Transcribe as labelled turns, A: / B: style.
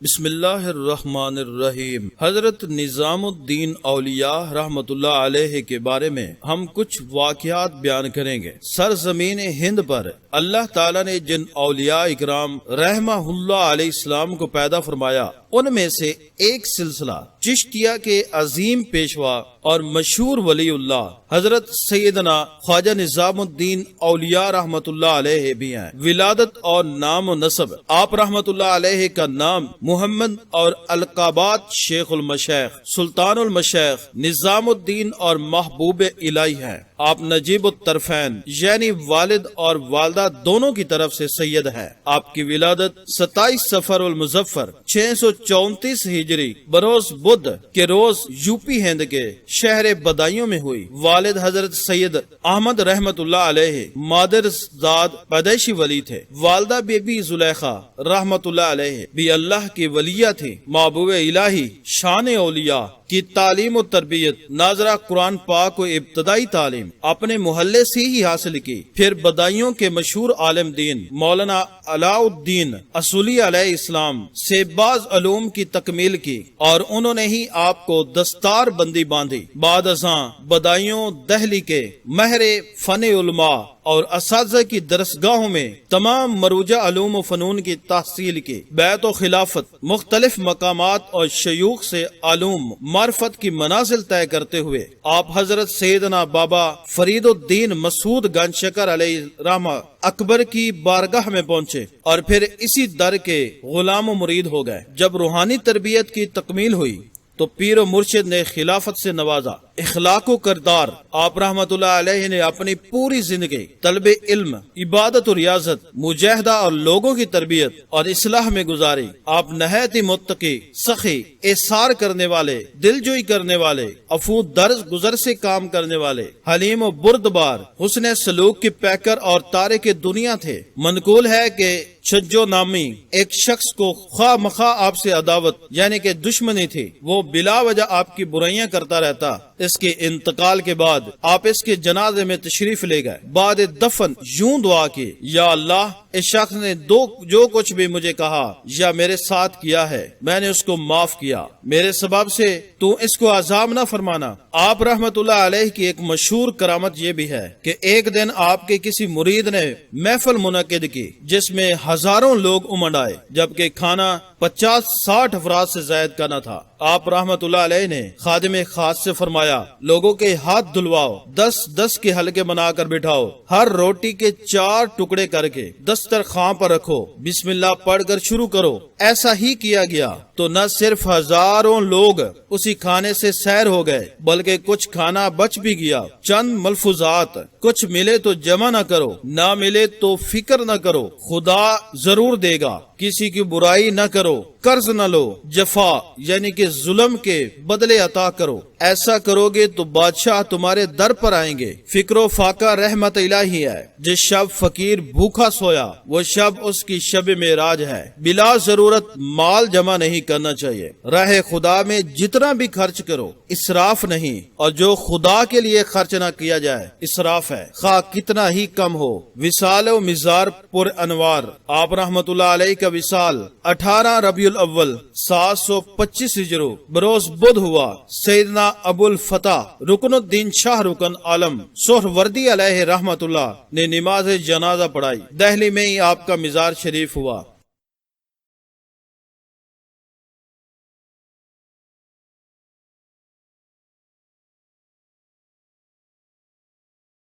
A: بسم اللہ الرحمن الرحیم۔ حضرت نظام الدین اولیاء رحمت اللہ علیہ کے بارے میں ہم کچھ واقعات بیان کریں گے۔ سرزمین ہند پر اللہ تعالیٰ نے جن اولیاء اکرام رحمہ اللہ علیہ السلام کو پیدا فرمایا، ان میں سے ایک سلسلہ چشتیہ کے عظیم پیشوا اور مشہور ولی اللہ حضرت سیدنا خواجہ نظام الدین اولیاء رحمت اللہ علیہ بھی ہیں۔ ولادت اور نام و نسب: آپ رحمت اللہ علیہ کا نام محمد اور القابات شیخ المشائخ، سلطان المشائخ، نظام الدین اور محبوب الہی ہیں۔ آپ نجیب الطرفین یعنی والد اور والدہ دونوں کی طرف سے سید ہیں۔ آپ کی ولادت 27 صفر المظفر 634 ہجری بروز بدھ کے روز یوپی ہند کے شہر بدایوں میں ہوئی۔ والد حضرت سید احمد رحمت اللہ علیہ مادر زاد پیدائشی ولی تھے۔ والدہ بی بی زلیخا رحمت اللہ علیہ بھی اللہ کی ولیہ تھی۔ محبوب الہی شان اولیاء کی تعلیم و تربیت ناظرہ قرآن پاک و ابتدائی تعلیم اپنے محلے سے ہی حاصل کی، پھر بدایوں کے مشہور عالم دین مولانا علاء الدین اصولی علیہ السلام سے بعض علوم کی تکمیل کی اور انہوں نے ہی آپ کو دستار بندی باندھی۔ بعد ازاں بدایوں دہلی کے ماہر فن علماء اور اساتذہ کی درسگاہوں میں تمام مروجہ علوم و فنون کی تحصیل کی۔ بیعت و خلافت مختلف مقامات اور شیوخ سے علوم معرفت کی منازل طے کرتے ہوئے آپ حضرت سیدنا بابا فرید الدین مسعود گنج شکر علیہ رحمہ اکبر کی بارگاہ میں پہنچے اور پھر اسی در کے غلام و مرید ہو گئے۔ جب روحانی تربیت کی تکمیل ہوئی تو پیر و مرشد نے خلافت سے نوازا۔ اخلاق و کردار: آپ رحمت اللہ علیہ نے اپنی پوری زندگی طلب علم، عبادت و ریاضت، مجاہدہ اور لوگوں کی تربیت اور اصلاح میں گزاری۔ آپ نہایت ہی متقی، سخی، احسار کرنے والے، دلجوئی کرنے والے، عفو درز گزر سے کام کرنے والے، حلیم و بردبار، حسن سلوک کے پیکر اور تارک دنیا تھے۔ منقول ہے کہ چھجو نامی ایک شخص کو خواہ مخواہ آپ سے عداوت یعنی کہ دشمنی تھی، وہ بلا وجہ آپ کی برائیاں کرتا رہتا۔ اس کے انتقال کے بعد آپ اس کے جنازے میں تشریف لے گئے۔ بعد دفن یوں دعا کی: یا اللہ، اس شخص نے جو کچھ بھی مجھے کہا یا میرے ساتھ کیا ہے میں نے اس کو معاف کیا، میرے سبب سے تو اس کو عذاب نہ فرمانا۔ آپ رحمت اللہ علیہ کی ایک مشہور کرامت یہ بھی ہے کہ ایک دن آپ کے کسی مرید نے محفل منعقد کی جس میں ہزاروں لوگ امنڈ آئے، جبکہ کھانا 50-60 افراد سے زائد کا نہ تھا۔ آپ رحمت اللہ علیہ نے خادم خاص سے فرمایا: لوگوں کے ہاتھ دھلواؤ، 10-10 کے حلقے بنا کر بٹھاؤ، ہر روٹی کے 4 ٹکڑے کر کے دسترخوان پر رکھو، بسم اللہ پڑھ کر شروع کرو۔ ایسا ہی کیا گیا تو نہ صرف ہزاروں لوگ اسی کھانے سے سیر ہو گئے بلکہ کچھ کھانا بچ بھی گیا۔ چند ملفوظات: کچھ ملے تو جمع نہ کرو، نہ ملے تو فکر نہ کرو، خدا ضرور دے گا، کسی کی برائی نہ کرو، قرض نہ لو، جفا یعنی کہ ظلم کے بدلے عطا کرو، ایسا کرو گے تو بادشاہ تمہارے در پر آئیں گے۔ فکر و فاقہ رحمت الہی ہے، جس شب فقیر بھوکا سویا وہ شب اس کی شب معراج ہے۔ بلا ضرورت مال جمع نہیں کرنا چاہیے۔ راہ خدا میں جتنا بھی خرچ کرو اسراف نہیں، اور جو خدا کے لیے خرچ نہ کیا جائے اسراف ہے، خواہ کتنا ہی کم ہو۔ وصال و مزار پر انوار: آپ رحمت اللہ علیہ کا وصال 18 ربیع الاول 725 ہجری بروز بدھ ہوا۔ سیدنا ابو الفتح رکن الدین شاہ رکن عالم سہروردی علیہ رحمت اللہ نے نماز جنازہ پڑھائی۔ دہلی میں ہی آپ کا مزار شریف ہوا۔